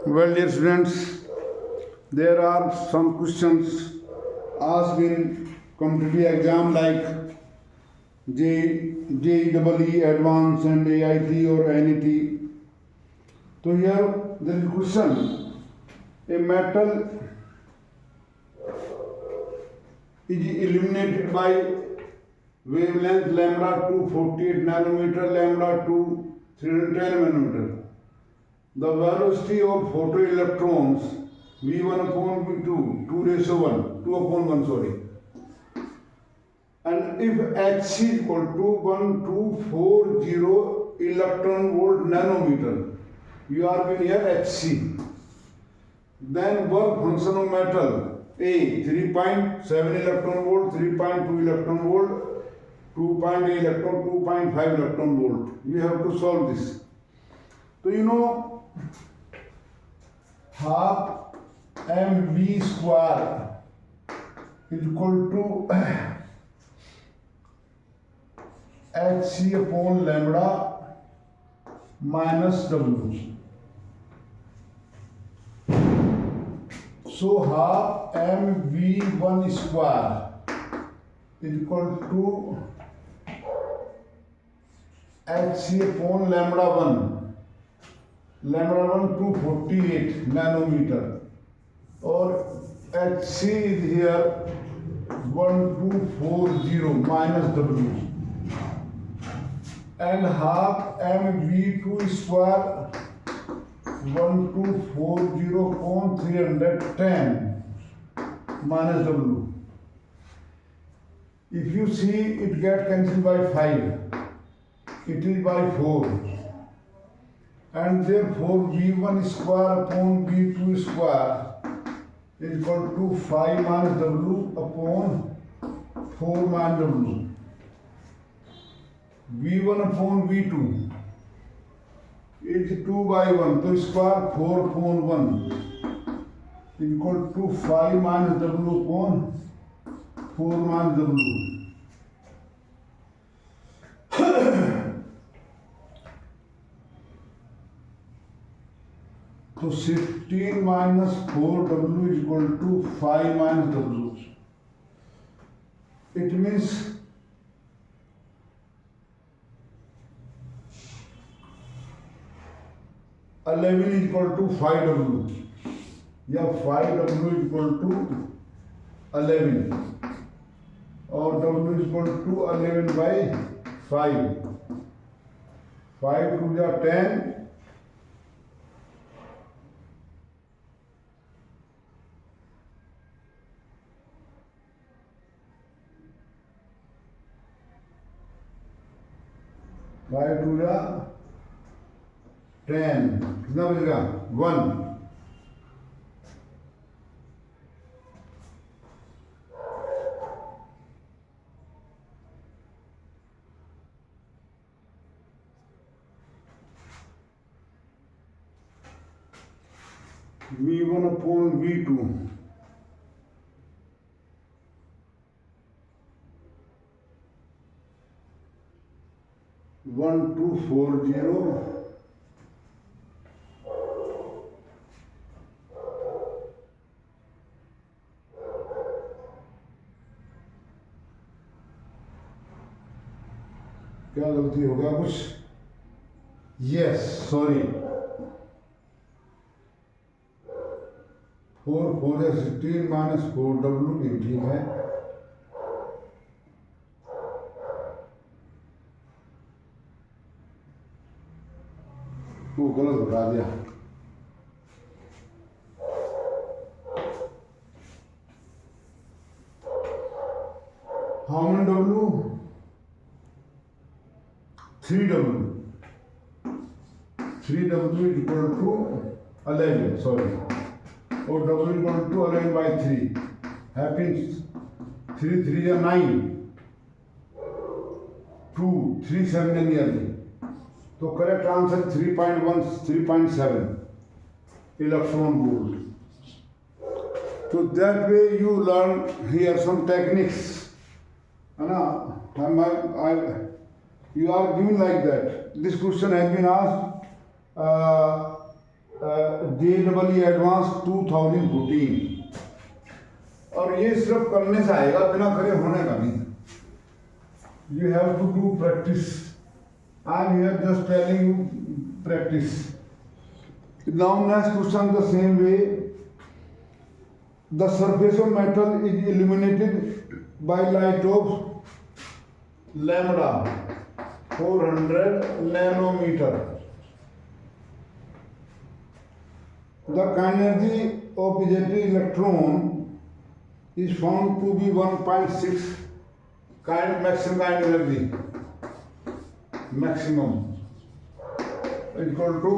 Well, dear students, there are some questions asked in competitive exam like JEE Advanced and AIT or NET. So here there is a question: a metal is illuminated by wavelength lambda 248 nanometer, lambda 2 310 nanometer. The velocity of photoelectrons V1 upon V2, 2 ratio 1, 2 upon 1, sorry. And if H is equal to 1240 electron volt nanometer, you are given here HC. Then work function of metal A 3.7 electron volt, 3.2 electron volt, 2.8 electron, 2.5 electron volt. You have to solve this. So you know half mv square is equal to hc upon lambda minus w. So half mv1 square is equal to hc upon lambda 1. Lambda 1 248 nanometer, or Hc is here 1240 minus W, and half mv2 square 1240 upon 310 minus W. If you see, it gets cancelled by 5, it is by 4. And therefore V1 square upon V2 square is equal to 5 minus W upon 4 minus W. V1 upon V2 is 2 by 1, so square 4 upon 1 is equal to 5 minus W upon 4 minus W. So 16 minus 4W is equal to 5 minus W. It means $11 is equal to 5W. Yeah, 5W is equal to 11. Or W is equal to 11 by 5. 5 to the 10. 5 to the 10. कितना बचेगा? 1. V1 upon V2. 1240 क्या गलती हो गया कुछ? Yes, sorry, 4 4 16 minus 4W, ये ठीक है. वो गलत बता दिया. How many W? 3W. 3W is equal to 11, sorry. Or W is equal to 11 by 3. Happens 3 3 is 9. 2 3 7 is nearly. So correct answer 3.1 3.7 electron volt. So that way you learn here some techniques. You are given like that. This question has been asked JEE advance 2014, और ये सिर्फ करने से आएगा, बिना करे होने का नहीं। You have to do practice. I am here just telling you practice. Now next question the same way. The surface of metal is illuminated by light of lambda 400 nanometer. The kinetic energy of ejected electron is found to be 1.6 maximum kinetic energy, maximum equal to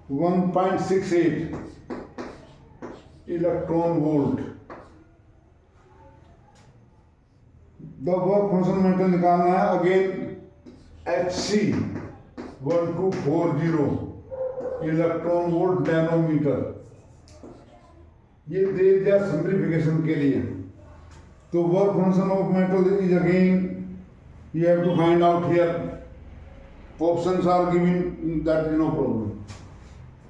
1.68 electron volt. The work function metal निकालना है। Again HC 1240 electron volt nanometre. ये दे दिया simplification के लिए। तो work function of metal is again you have to find out here. Options are given, that is no problem.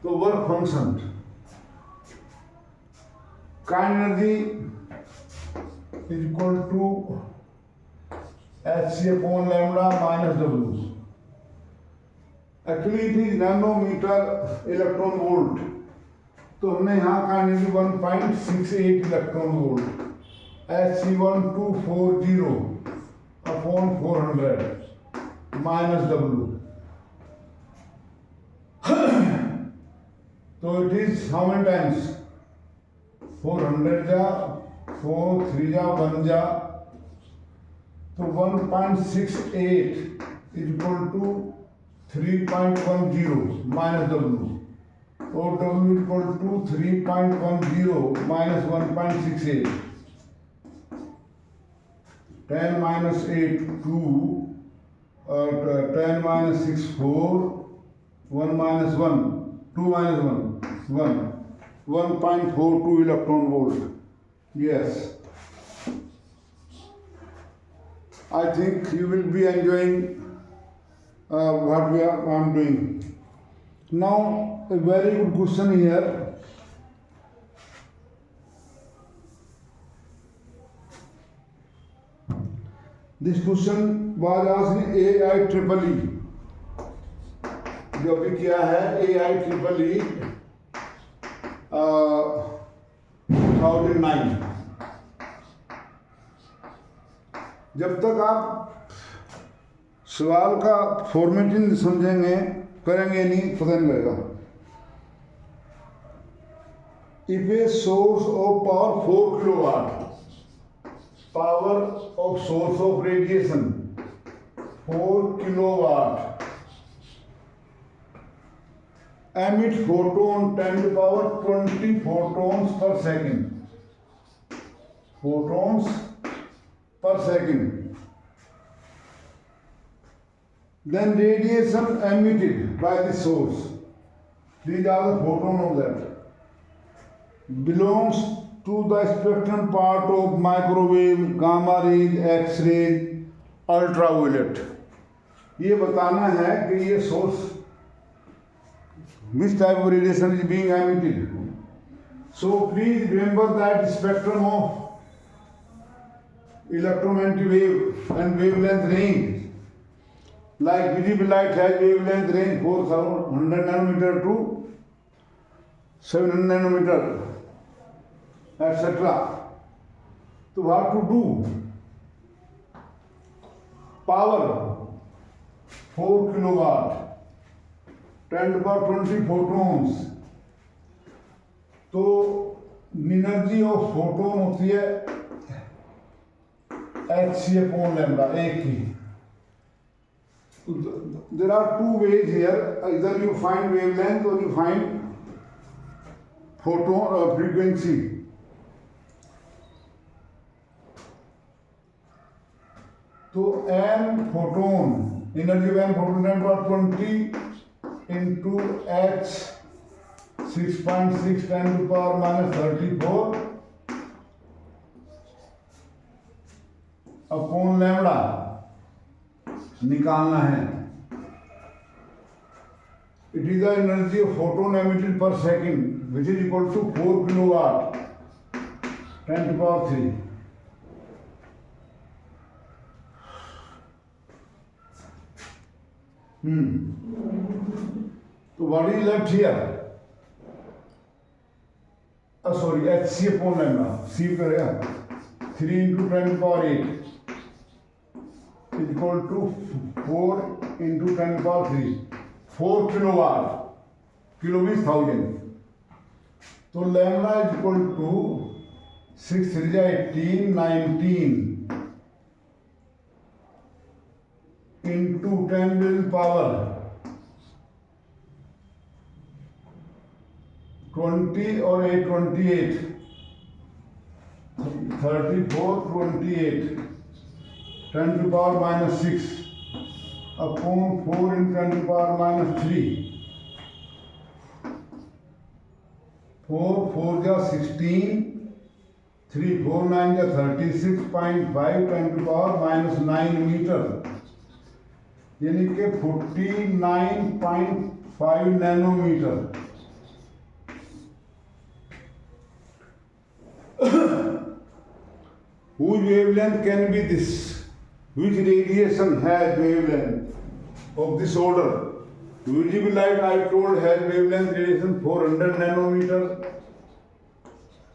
तो work function kinetic energy is equal to HC upon lambda minus W. Actually it is nanometer electron volt, तो हमने यहाँ kinetic 1.68 electron volt, HC1240 upon 400 minus W, तो it is how many times 400 जा 4 3 जा 1 जा, तो 1.68 is equal to 3.10 minus W, और W equal to 3.10 minus 1.68, 10 minus 8 2, 10 minus 6 4, 1 minus 1 2 minus 1 1.42 electron volt. Yes, I think you will be enjoying what I am doing. Now a very good question here. This question was asked in AIEEE, जो भी किया है AIEEE 2009। जब तक आप सवाल का formatting समझेंगे करेंगे नहीं, पता नहीं लगेगा। If a source of power 4 kilowatt, power of source of radiation 4 kilowatt, emit photon 10 to power 20 photons per second, photons per second, then radiation emitted by the source, these are the photon of that, belongs to the spectrum part of microwave, gamma rays, x-rays, ultraviolet। ये बताना है कि ये source which type of radiation is being emitted. So please remember that spectrum of electromagnetic wave and wavelength range. Like visible light has wavelength range 400 nanometer to 700 nanometer, etc. So what to do? Power 4 kilowatt, 10 to the power 20 photons, तो energy of photon होती है HC upon lambda, एक ही। There are two ways here, either you find wavelength or you find photon frequency। तो n photon, energy of n photon 10 to the power 20 into h 6.6 10 to the power minus 34 upon lambda निकालना है। It is the energy of photon emitted per second, which is equal to 4 kilowatt, 10 to the power 3. So what is left here? Sorry, Hc upon lambda. C करेगा 3 into 10 to the power 8 is equal to 4 into 10 to the power 3. 4 kilowatt. Kilo means 1000. So lambda is equal to 6 3 18 19 into 10 to the power 20 or 8 28 34 28 10 to the power minus 6 upon 4 into 10 to the power minus 3 4 4 ja 16 3 4 9 ja 36.5 10 to the power minus 9 meter यानी कि 49.5 nanometre. Whose wavelength can be this? Which radiation has wavelength of this order? Visible light, I told, has wavelength radiation 400 nanometer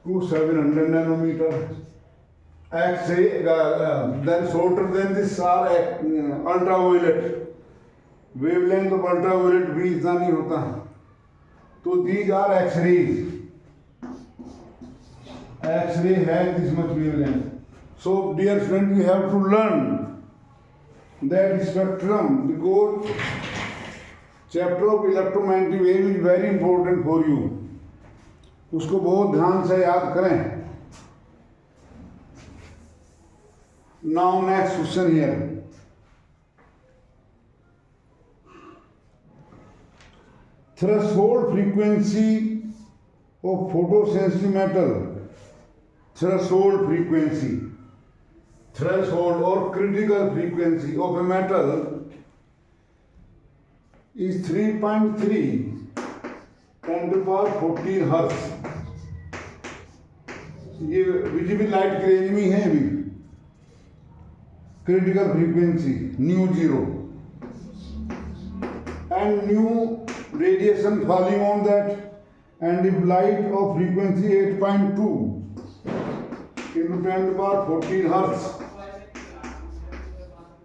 to 700 nanometer. X-ray, then shorter than this are ultraviolet. Wavelength of ultraviolet भी इतना नहीं होता. So these are X-rays. X-ray has this much wavelength. So dear friend, we have to learn that spectrum, because chapter of electromagnetic wave is very important for you. उसको बहुत ध्यान से याद करें. Now next question here. Threshold frequency of photosensitive metal. Threshold frequency. Threshold or critical frequency of a metal is 3.3 10 to the power 14 hertz. ये visible light के range में है अभी. Critical frequency nu 0 and nu radiation falling on that, and if light of frequency 8.2 into 10 to the power 14 hertz.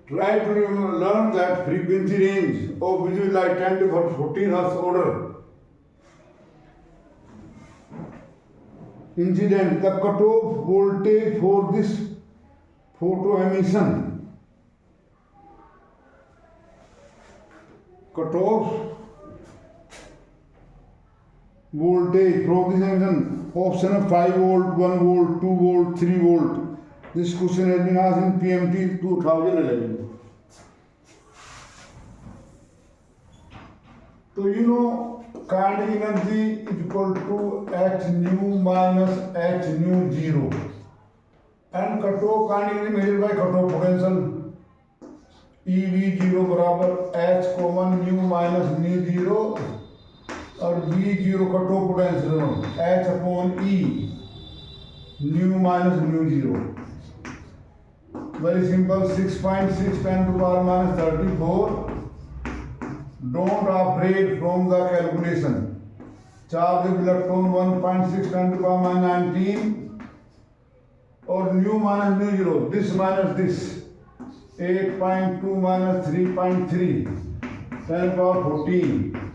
Try to learn that frequency range of visible light 10 to the power 14 hertz order. Incident, the cutoff voltage for this photo emission. Cutoff voltage from this emission, option of 5 volt, 1 volt, 2 volt, 3 volt. This question has been asked in PMT 2011. So you know kinetic energy is equal to h nu minus h nu 0. And cutoff kinetic energy measured by cutoff potential. EV0 बराबर h common nu minus nu 0 और V0 cutoff potential h upon E nu minus nu 0. Very simple. 6.6 10 to the power minus 34. Don't afraid from the calculation. Charge of electron 1.6 10 to the power minus 19 or nu minus nu 0. This minus this. 8.2 minus 3.3 10 to the power 14.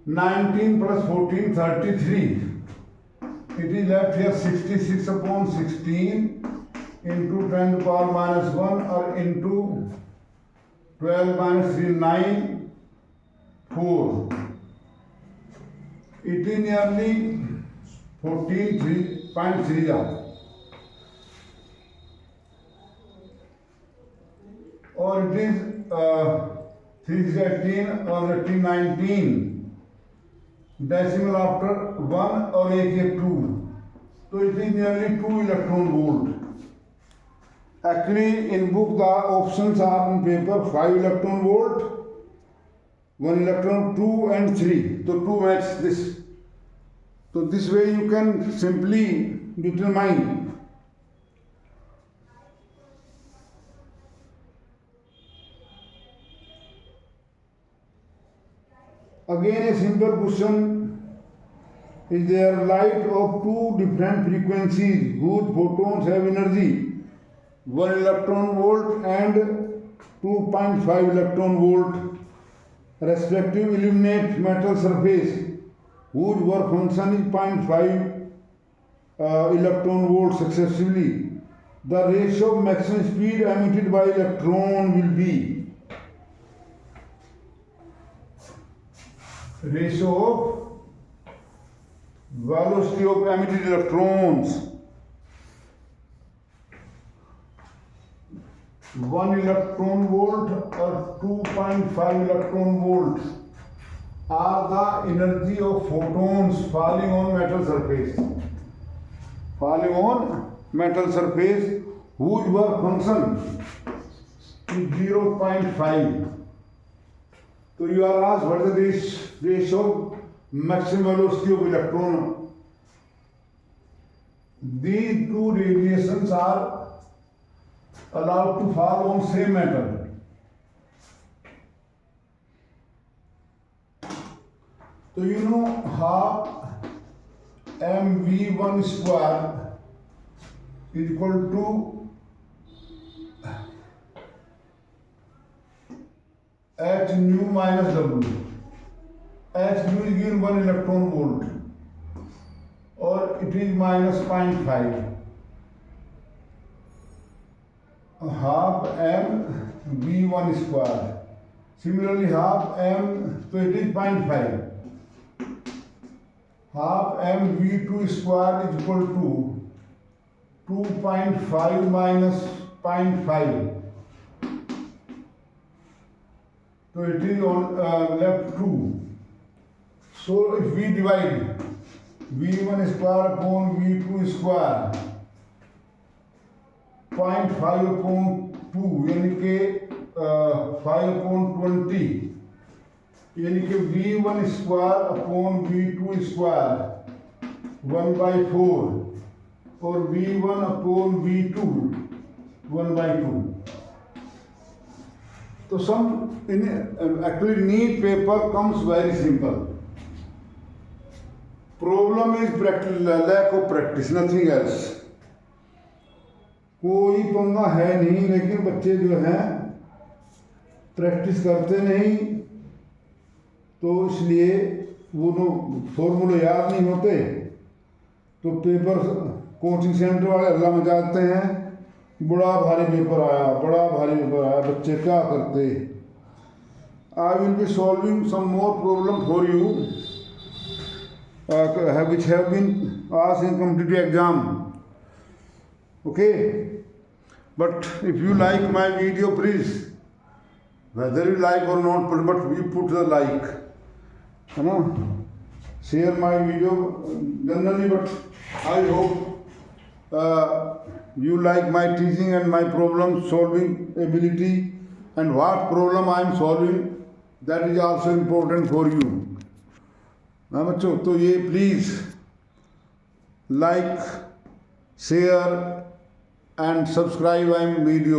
19 plus 14 33. It is left here 66 upon 16 into 10 to the power minus 1 or into 12 minus 3 9 4. It is nearly 14.3 or it is 318 or 1819 decimal after 1 or 2. So it is nearly 2 electron volt. Actually in book the options are on paper 5 electron volt one electron, 2 and 3. So 2 match this. So this way you can simply determine again a simple question is there light of two different frequencies whose photons have energy 1 electron volt and 2.5 electron volt respective illuminate metal surface whose work function is 0.5 electron volt successively. The ratio of maximum speed emitted by electron will be ratio of velocity of emitted electrons 1 electron volt or 2.5 electron volt are the energy of photons falling on metal surface whose work function is 0.5. So you are asked what is this ratio of maximum velocity of electron. These two radiations are allowed to fall on same metal. So you know half mv1 square is equal to h nu minus w. H nu is given 1 electron volt or it is minus 0.5. Half m v1 square. Similarly half m, so it is 0.5. Half m v2 square is equal to 2.5 minus 0.5. So it is on left 2. So if we divide v1 square upon v2 square 0.5 upon 2 यानी कि 5 upon 20 यानी कि v1 square upon v2 square 1 by 4 और v1 upon v2 1 by 2. So some actually neat paper comes very simple. Problem is lack of practice, nothing else. कोई पंगा है नहीं, लेकिन बच्चे जो हैं प्रैक्टिस करते नहीं, तो इसलिए वो फॉर्मूले याद नहीं होते, तो पेपर कोचिंग सेंटर वाले हल्ला मचाते हैं बड़ा भारी पेपर आया, बच्चे क्या करते. I will be solving some more problem for you which have been asked in competitive exam. Okay, but if you like my video, please, whether you like or not, but we put the like, you know, share my video generally. But I hope you like my teaching and my problem solving ability, and what problem I am solving, that is also important for you. बच्चों, तो ये please like, share and subscribe my video.